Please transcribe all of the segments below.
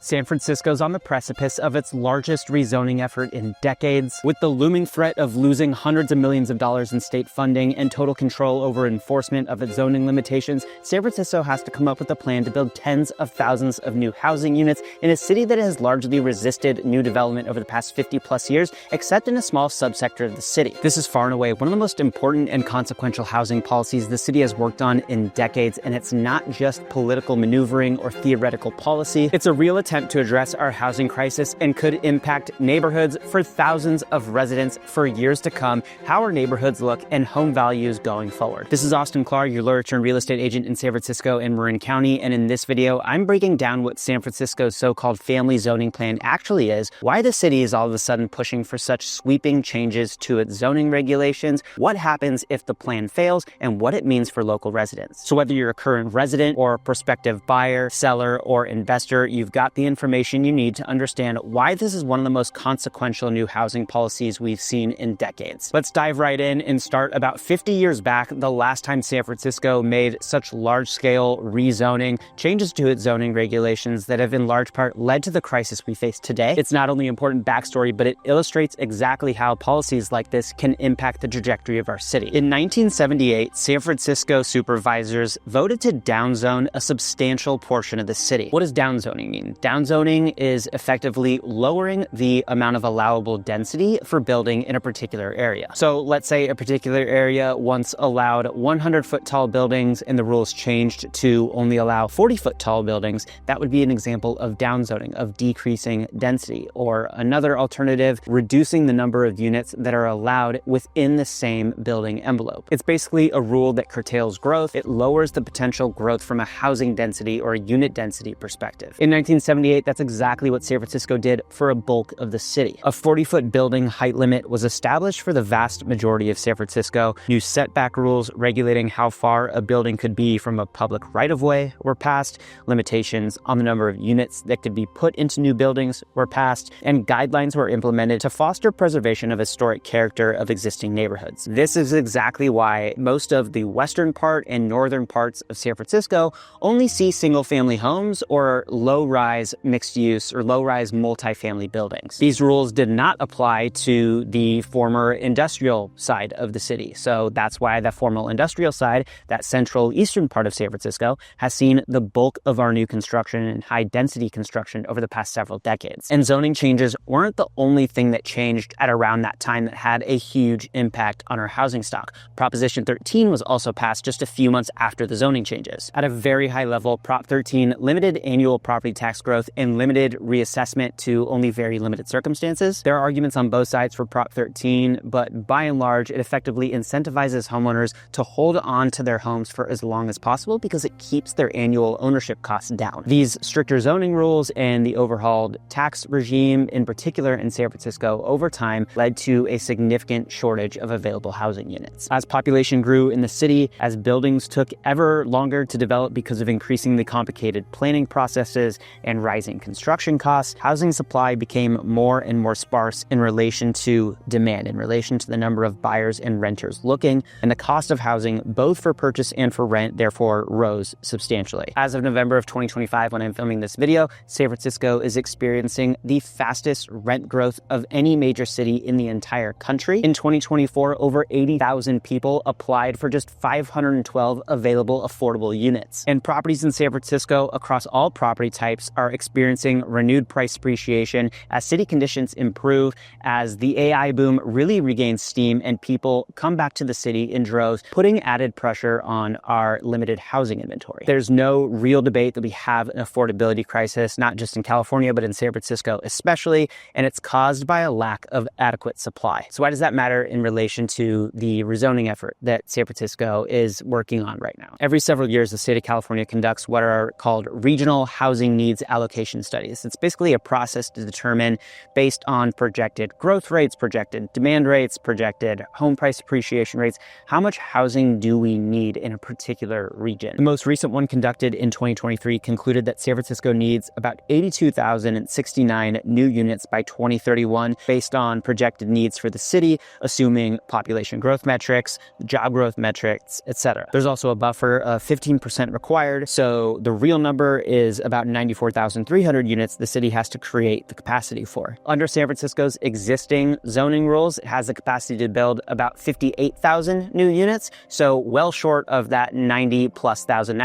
San Francisco's on the precipice of its largest rezoning effort in decades. With the looming threat of losing hundreds of millions of dollars in state funding and total control over enforcement of its zoning limitations, San Francisco has to come up with a plan to build tens of thousands of new housing units in a city that has largely resisted new development over the past 50+ years, except in a small subsector of the city. This is far and away one of the most important and consequential housing policies the city has worked on in decades, and it's not just political maneuvering or theoretical policy. It's a real attempt to address our housing crisis and could impact neighborhoods for thousands of residents for years to come, how our neighborhoods look, and home values going forward. This is Austin Clark, your lawyer turned real estate agent in San Francisco and Marin County, and in this video, I'm breaking down what San Francisco's so-called family zoning plan actually is, why the city is all of a sudden pushing for such sweeping changes to its zoning regulations, what happens if the plan fails, and what it means for local residents. So whether you're a current resident or a prospective buyer, seller, or investor, you've got the information you need to understand why this is one of the most consequential new housing policies we've seen in decades. Let's dive right in and start about 50 years back, the last time San Francisco made such large-scale rezoning changes to its zoning regulations that have in large part led to the crisis we face today. It's not only important backstory, but it illustrates exactly how policies like this can impact the trajectory of our city. In 1978, San Francisco supervisors voted to downzone a substantial portion of the city. What does downzoning mean? Downzoning is effectively lowering the amount of allowable density for building in a particular area. So let's say a particular area once allowed 100-foot tall buildings and the rules changed to only allow 40-foot tall buildings. That would be an example of downzoning, of decreasing density. Or another alternative, reducing the number of units that are allowed within the same building envelope. It's basically a rule that curtails growth. It lowers the potential growth from a housing density or a unit density perspective. In 1978, that's exactly what San Francisco did for a bulk of the city. A 40-foot building height limit was established for the vast majority of San Francisco. New setback rules regulating how far a building could be from a public right-of-way were passed. Limitations on the number of units that could be put into new buildings were passed, and guidelines were implemented to foster preservation of historic character of existing neighborhoods. This is exactly why most of the western part and northern parts of San Francisco only see single-family homes or low-rise mixed-use or low-rise multifamily buildings. These rules did not apply to the former industrial side of the city. So that's why the former industrial side, that central eastern part of San Francisco, has seen the bulk of our new construction and high-density construction over the past several decades. And zoning changes weren't the only thing that changed at around that time that had a huge impact on our housing stock. Proposition 13 was also passed just a few months after the zoning changes. At a very high level, Prop 13 limited annual property tax growth and limited reassessment to only very limited circumstances. There are arguments on both sides for Prop 13, but by and large, it effectively incentivizes homeowners to hold on to their homes for as long as possible because it keeps their annual ownership costs down. These stricter zoning rules and the overhauled tax regime, in particular in San Francisco, over time led to a significant shortage of available housing units. As population grew in the city, as buildings took ever longer to develop because of increasingly complicated planning processes and rising construction costs, housing supply became more and more sparse in relation to demand, in relation to the number of buyers and renters looking, and the cost of housing, both for purchase and for rent, therefore rose substantially. As of November of 2025, when I'm filming this video, San Francisco is experiencing the fastest rent growth of any major city in the entire country. In 2024, over 80,000 people applied for just 512 available affordable units. And properties in San Francisco across all property types are experiencing renewed price appreciation as city conditions improve, as the AI boom really regains steam and people come back to the city in droves, putting added pressure on our limited housing inventory. There's no real debate that we have an affordability crisis, not just in California, but in San Francisco especially, and it's caused by a lack of adequate supply. So why does that matter in relation to the rezoning effort that San Francisco is working on right now? Every several years, the state of California conducts what are called regional housing needs allocation studies. It's basically a process to determine, based on projected growth rates, projected demand rates, projected home price appreciation rates, how much housing do we need in a particular region. The most recent one, conducted in 2023, concluded that San Francisco needs about 82,069 new units by 2031 based on projected needs for the city, assuming population growth metrics, job growth metrics, etc. There's also a buffer of 15% required, so the real number is about 94,000 4,300 units the city has to create the capacity for. Under San Francisco's existing zoning rules, it has the capacity to build about 58,000 new units, so well short of that 94,000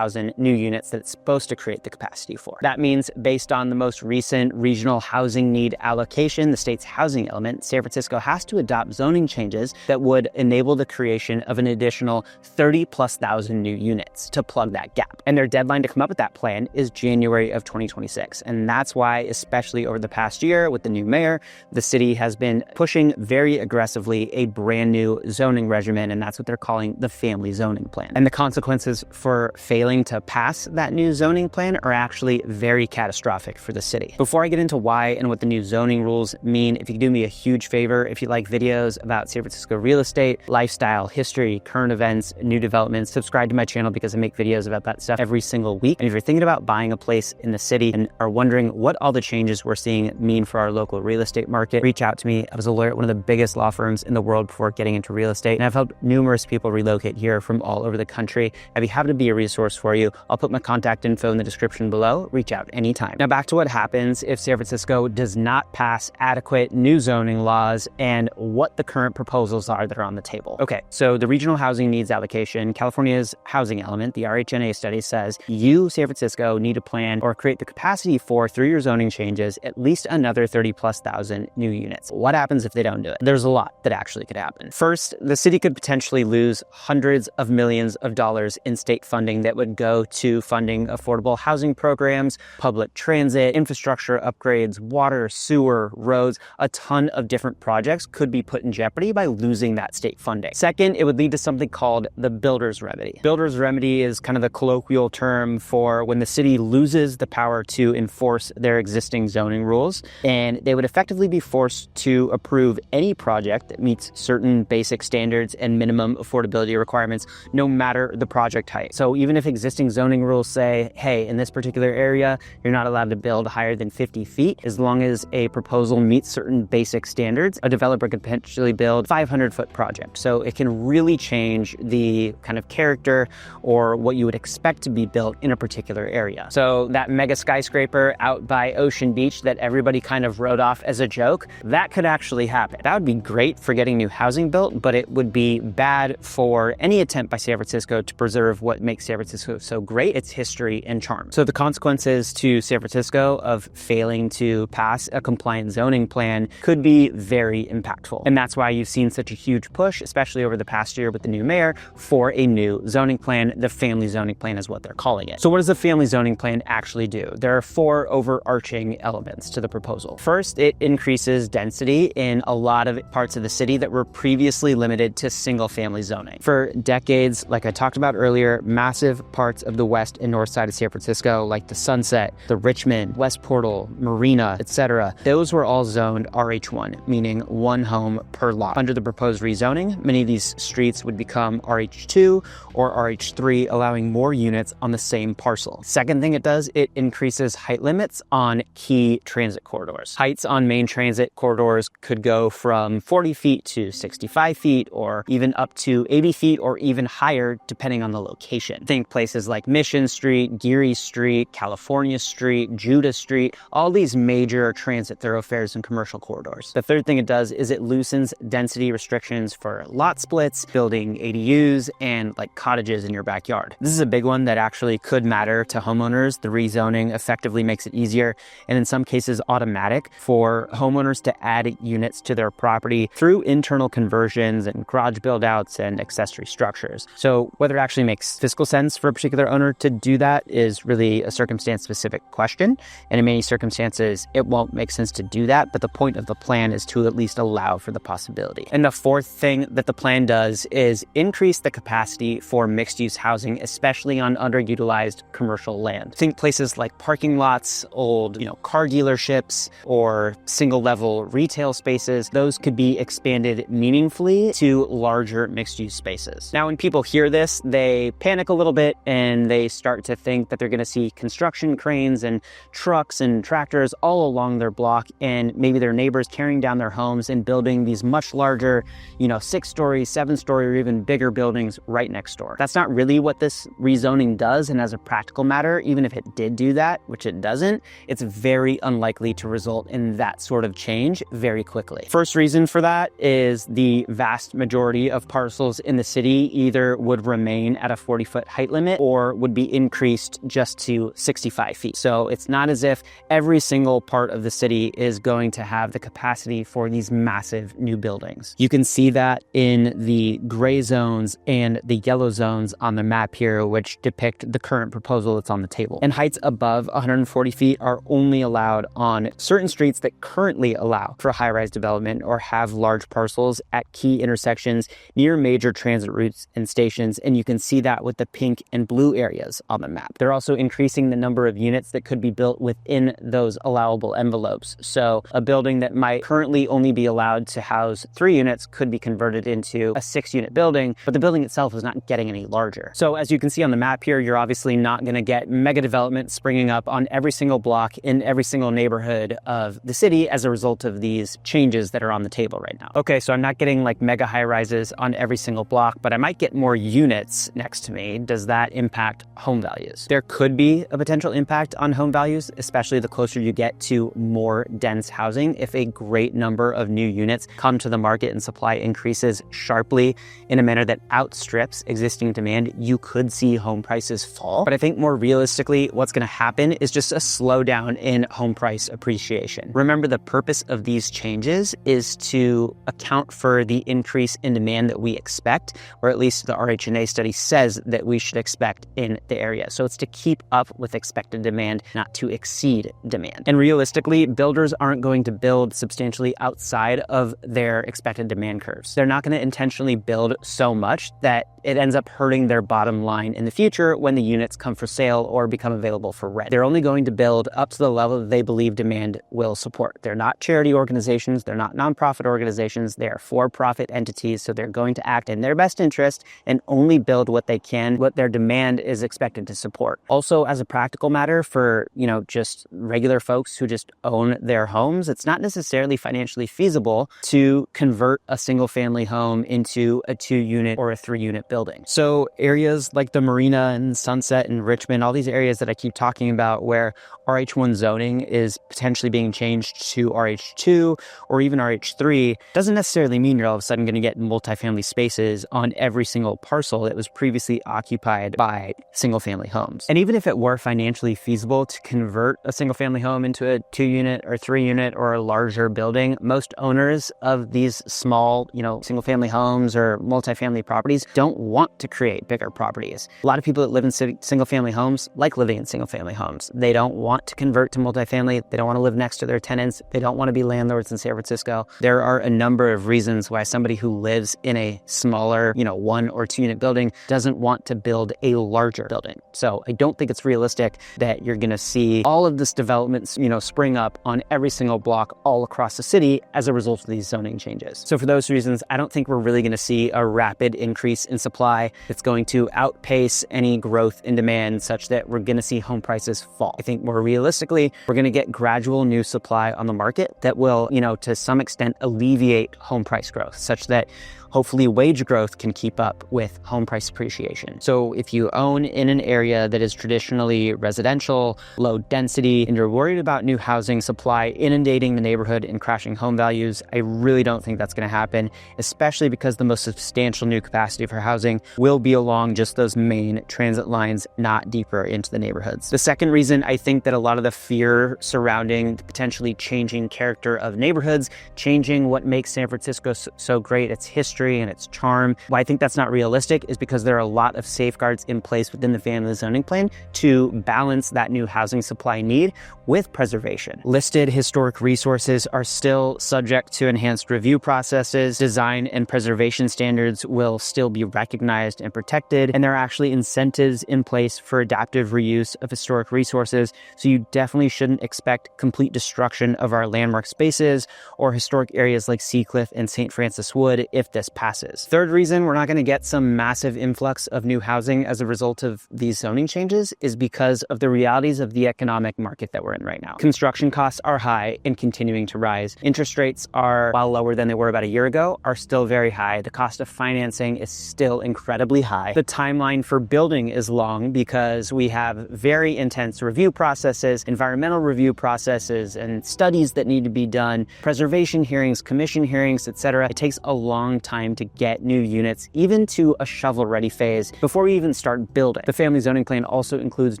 new units that it's supposed to create the capacity for. That means based on the most recent regional housing need allocation, the state's housing element, San Francisco has to adopt zoning changes that would enable the creation of an additional 30,000+ new units to plug that gap. And their deadline to come up with that plan is January of 2026. And that's why, especially over the past year with the new mayor, the city has been pushing very aggressively a brand new zoning regimen, and that's what they're calling the family zoning plan. And the consequences for failing to pass that new zoning plan are actually very catastrophic for the city. Before I get into why and what the new zoning rules mean, if you could do me a huge favor, if you like videos about San Francisco real estate, lifestyle, history, current events, new developments, subscribe to my channel because I make videos about that stuff every single week. And if you're thinking about buying a place in the city and are wondering what all the changes we're seeing mean for our local real estate market, reach out to me. I was a lawyer at one of the biggest law firms in the world before getting into real estate, and I've helped numerous people relocate here from all over the country. I'd be happy to be a resource for you. I'll put my contact info in the description below. Reach out anytime. Now back to what happens if San Francisco does not pass adequate new zoning laws and what the current proposals are that are on the table. Okay, so the regional housing needs allocation, California's housing element, the RHNA study says you, San Francisco, need to plan or create the capacity for, through your zoning changes, at least another 30,000+ new units. What happens if they don't do it? There's a lot that actually could happen. First, the city could potentially lose hundreds of millions of dollars in state funding that would go to funding affordable housing programs, public transit, infrastructure upgrades, water, sewer, roads. A ton of different projects could be put in jeopardy by losing that state funding. Second, it would lead to something called the builder's remedy. Builder's remedy is kind of the colloquial term for when the city loses the power to enforce their existing zoning rules, and they would effectively be forced to approve any project that meets certain basic standards and minimum affordability requirements, no matter the project type. So even if existing zoning rules say, hey, in this particular area, you're not allowed to build higher than 50 feet, as long as a proposal meets certain basic standards, a developer could potentially build 500-foot project. So it can really change the kind of character or what you would expect to be built in a particular area. So that mega skyscraper out by Ocean Beach that everybody kind of wrote off as a joke, that could actually happen. That would be great for getting new housing built, but it would be bad for any attempt by San Francisco to preserve what makes San Francisco so great, its history and charm. So the consequences to San Francisco of failing to pass a compliant zoning plan could be very impactful. And that's why you've seen such a huge push, especially over the past year with the new mayor, for a new zoning plan. The family zoning plan is what they're calling it. So what does the family zoning plan actually do? There are 4 overarching elements to the proposal. First, it increases density in a lot of parts of the city that were previously limited to single family zoning. For decades, like I talked about earlier, massive parts of the west and north side of San Francisco, like the Sunset, the Richmond, West Portal, Marina, etc., those were all zoned RH1, meaning one home per lot. Under the proposed rezoning, many of these streets would become RH2 or RH3, allowing more units on the same parcel. Second thing it does, it increases height limits on key transit corridors. Heights on main transit corridors could go from 40 feet to 65 feet, or even up to 80 feet, or even higher, depending on the location. Think places like Mission Street, Geary Street, California Street, Judah Street, all these major transit thoroughfares and commercial corridors. The third thing it does is it loosens density restrictions for lot splits, building ADUs, and like cottages in your backyard. This is a big one that actually could matter to homeowners. The rezoning effectively makes it easier, and in some cases automatic, for homeowners to add units to their property through internal conversions and garage build-outs and accessory structures. So whether it actually makes fiscal sense for a particular owner to do that is really a circumstance-specific question, and in many circumstances it won't make sense to do that, but the point of the plan is to at least allow for the possibility. And the fourth thing that the plan does is increase the capacity for mixed-use housing, especially on underutilized commercial land. Think places like parking lots, old, car dealerships, or single-level retail spaces. Those could be expanded meaningfully to larger mixed-use spaces. Now, when people hear this, they panic a little bit and they start to think that they're going to see construction cranes and trucks and tractors all along their block, and maybe their neighbors tearing down their homes and building these much larger, 6-story, 7-story, or even bigger buildings right next door. That's not really what this rezoning does, and as a practical matter, even if it did do that, which it doesn't, it's very unlikely to result in that sort of change very quickly. First reason for that is the vast majority of parcels in the city either would remain at a 40-foot height limit or would be increased just to 65 feet. So it's not as if every single part of the city is going to have the capacity for these massive new buildings. You can see that in the gray zones and the yellow zones on the map here, which depict the current proposal that's on the table. And heights above 140 feet are only allowed on certain streets that currently allow for high-rise development or have large parcels at key intersections near major transit routes and stations. And you can see that with the pink and blue areas on the map. They're also increasing the number of units that could be built within those allowable envelopes. So a building that might currently only be allowed to house 3 units could be converted into a 6-unit building, but the building itself is not getting any larger. So as you can see on the map here, you're obviously not going to get mega development springing up on every single block in every single neighborhood of the city as a result of these changes that are on the table right now. Okay, so I'm not getting like mega high rises on every single block, but I might get more units next to me. Does that impact home values? There could be a potential impact on home values, especially the closer you get to more dense housing. If a great number of new units come to the market and supply increases sharply in a manner that outstrips existing demand, you could see home prices fall. But I think more realistically, what's going to happen is just a slowdown in home price appreciation. Remember, the purpose of these changes is to account for the increase in demand that we expect, or at least the RHNA study says that we should expect in the area. So it's to keep up with expected demand, not to exceed demand. And realistically, builders aren't going to build substantially outside of their expected demand curves. They're not going to intentionally build so much that it ends up hurting their bottom line in the future when the units come for sale or become available for rent. They're only going to build up to the level that they believe demand will support. They're not charity organizations. They're not nonprofit organizations. They are for-profit entities. So they're going to act in their best interest and only build what they can, what their demand is expected to support. Also, as a practical matter for, just regular folks who just own their homes, it's not necessarily financially feasible to convert a single family home into a 2-unit or a 3-unit building. So areas like the Marina and Sunset and Richmond, all these areas that I keep talking about where RH1 zoning is potentially being changed to RH2 or even RH3, doesn't necessarily mean you're all of a sudden going to get multifamily spaces on every single parcel that was previously occupied by single family homes. And even if it were financially feasible to convert a single family home into a 2-unit or 3-unit or a larger building, most owners of these small, single family homes or multifamily properties don't want to create bigger properties. A lot of people that live in single family homes like living in single family homes. They don't want to convert to multifamily. They don't want to live next to their tenants. They don't want to be landlords in San Francisco. There are a number of reasons why somebody who lives in a smaller, 1 or 2-unit building doesn't want to build a larger building. So I don't think it's realistic that you're going to see all of this development, spring up on every single block all across the city as a result of these zoning changes. So for those reasons, I don't think we're really going to see a rapid increase in supply that's going to outpace any growth in demand such that we're going to see home prices fall. I think more realistically, we're going to get gradual new supply on the market that will, to some extent alleviate home price growth such that hopefully wage growth can keep up with home price appreciation. So if you own in an area that is traditionally residential, low density, and you're worried about new housing supply inundating the neighborhood and crashing home values, I really don't think that's going to happen, especially because the most substantial new capacity for housing will be along just those main transit lines, not deeper into the neighborhoods. The second reason I think that a lot of the fear surrounding the potentially changing character of neighborhoods, changing what makes San Francisco so great, its history and its charm, why I think that's not realistic is because there are a lot of safeguards in place within the family zoning plan to balance that new housing supply need with preservation. Listed historic resources are still subject to enhanced review processes. Design and preservation standards will still be recognized and protected, and there are actually incentives in place for adaptive reuse of historic resources, so you definitely shouldn't expect complete destruction of our landmark spaces or historic areas like Seacliff and St. Francis Wood if this passes. Third reason we're not going to get some massive influx of new housing as a result of these zoning changes is because of the realities of the economic market that we're in right now. Construction costs are high and continuing to rise. Interest rates are, while lower than they were about a year ago, are still very high. The cost of financing is still incredibly high. The timeline for building is long because we have very intense review processes, environmental review processes, and studies that need to be done, preservation hearings, commission hearings, etc. It takes a long time to get new units, even to a shovel-ready phase, before we even start building. The family zoning plan also includes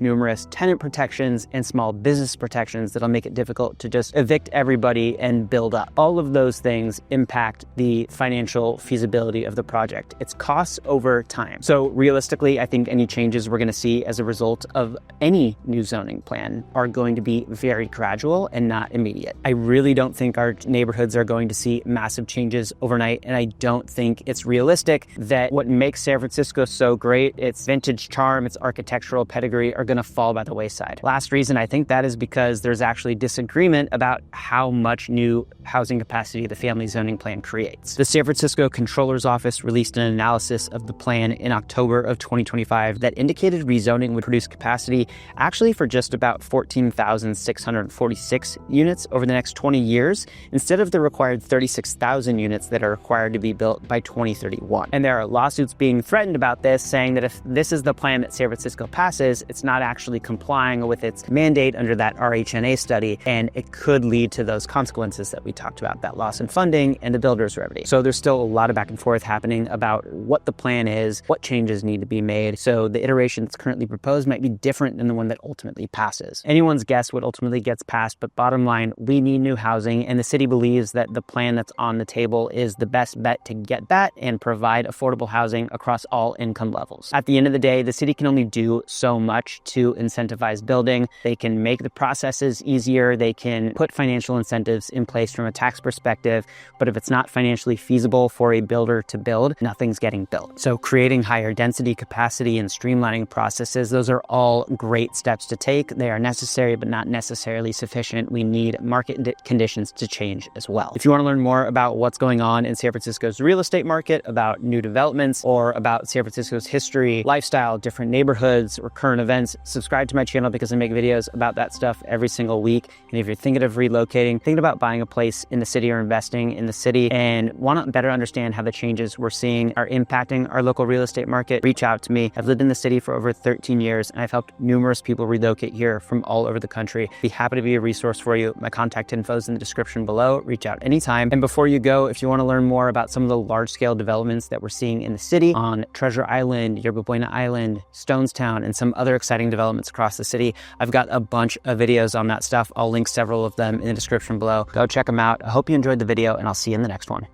numerous tenant protections and small business protections that'll make it difficult to just evict everybody and build up. All of those things impact the financial feasibility of the project. It's costs over time. So realistically, I think any changes we're going to see as a result of any new zoning plan are going to be very gradual and not immediate. I really don't think our neighborhoods are going to see massive changes overnight, and I don't think it's realistic that what makes San Francisco so great, its vintage charm, its architectural pedigree, are going to fall by the wayside. Last reason I think that is because there's actually disagreement about how much new housing capacity the family zoning plan creates. The San Francisco Comptroller's Office released an analysis of the plan in October of 2025 that indicated rezoning would produce capacity actually for just about 14,646 units over the next 20 years, instead of the required 36,000 units that are required to be built by 2031. And there are lawsuits being threatened about this, saying that if this is the plan that San Francisco passes, it's not actually complying with its mandate under that RHNA study, and it could lead to those consequences that we talked about, that loss in funding and the builder's remedy. So there's still a lot of back and forth happening about what the plan is, what changes need to be made. So the iteration that's currently proposed might be different than the one that ultimately passes. Anyone's guess what ultimately gets passed, but bottom line, we need new housing, and the city believes that the plan that's on the table is the best bet to get that and provide affordable housing across all income levels. At the end of the day, the city can only do so much to incentivize building. They can make the processes easier, they can put financial incentives in place from a tax perspective, but if it's not financially feasible for a builder to build, nothing's getting built. So creating higher density capacity and streamlining processes, those are all great steps to take. They are necessary, but not necessarily sufficient. We need market conditions to change as well. If you want to learn more about what's going on in San Francisco's real estate market, about new developments, or about San Francisco's history, lifestyle, different neighborhoods, or current events, subscribe to my channel because I make videos about that stuff every single week. And if you're thinking of relocating, thinking about buying a place in the city or investing in the city, and want to better understand how the changes we're seeing are impacting our local real estate market, reach out to me. I've lived in the city for over 13 years, and I've helped numerous people relocate here from all over the country. Be happy to be a resource for you. My contact info is in the description below. Reach out anytime. And before you go, if you want to learn more about some of the large-scale developments that we're seeing in the city on Treasure Island, Yerba Buena Island, Stonestown, and some other exciting developments across the city, I've got a bunch of videos on that stuff. I'll link several of them in the description below. Go check them out. I hope you enjoyed the video, and I'll see you in the next one.